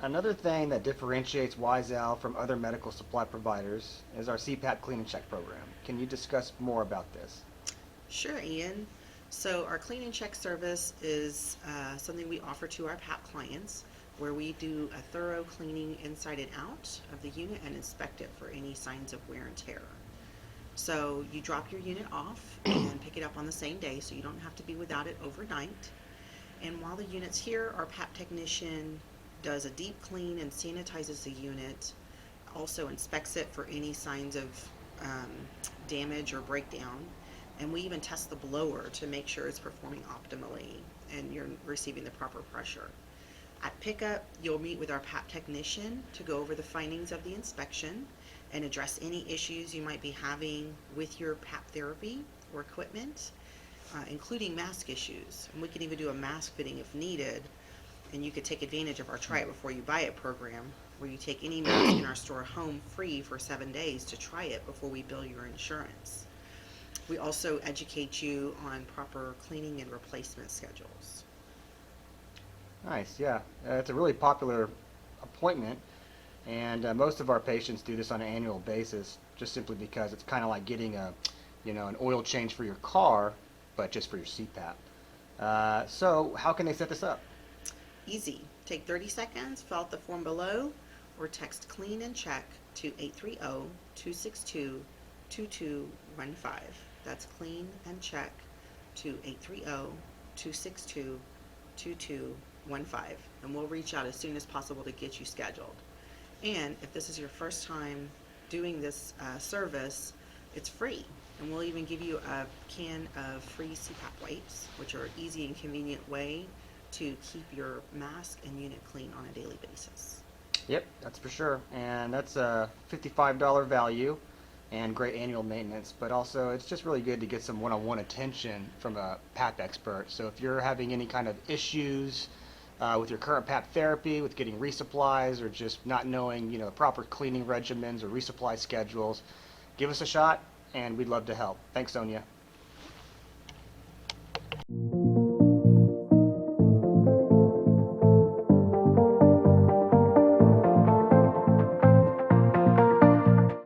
Another thing that differentiates Wiseowl from other medical supply providers is our CPAP Clean and Check program. Can you discuss more about this? Sure, Ian. So, our clean and check service is something we offer to our PAP clients where we do a thorough cleaning inside and out of the unit and inspect it for any signs of wear and tear. So, you drop your unit off and pick it up on the same day so you don't have to be without it overnight. And while the unit's here, our PAP technician does a deep clean and sanitizes the unit, also inspects it for any signs of um, damage or breakdown, and we even test the blower to make sure it's performing optimally and you're receiving the proper pressure. At pickup, you'll meet with our PAP technician to go over the findings of the inspection and address any issues you might be having with your PAP therapy or equipment, including mask issues. And we can even do a mask fitting if needed, and you could take advantage of our Try It Before You Buy It program, where you take any mask in our store home free for 7 days to try it before we bill your insurance. We also educate you on proper cleaning and replacement schedules. Nice, yeah. It's a really popular appointment, and most of our patients do this on an annual basis, just simply because it's kind of like getting an oil change for your car, but just for your CPAP. So, how can they set this up? Easy. Take 30 seconds, fill out the form below, or text clean and check to 830-262-2215. That's clean and check to 830-262-2215, and we'll reach out as soon as possible to get you scheduled. And if this is your first time doing this service, it's free. And we'll even give you a can of free CPAP wipes, which are an easy and convenient way to keep your mask and unit clean on a daily basis. Yep, that's for sure. And that's a $55 value and great annual maintenance, but also it's just really good to get some one-on-one attention from a PAP expert. So if you're having any kind of issues with your current PAP therapy, with getting resupplies, or just not knowing, proper cleaning regimens or resupply schedules, give us a shot, and we'd love to help. Thanks, Sonia.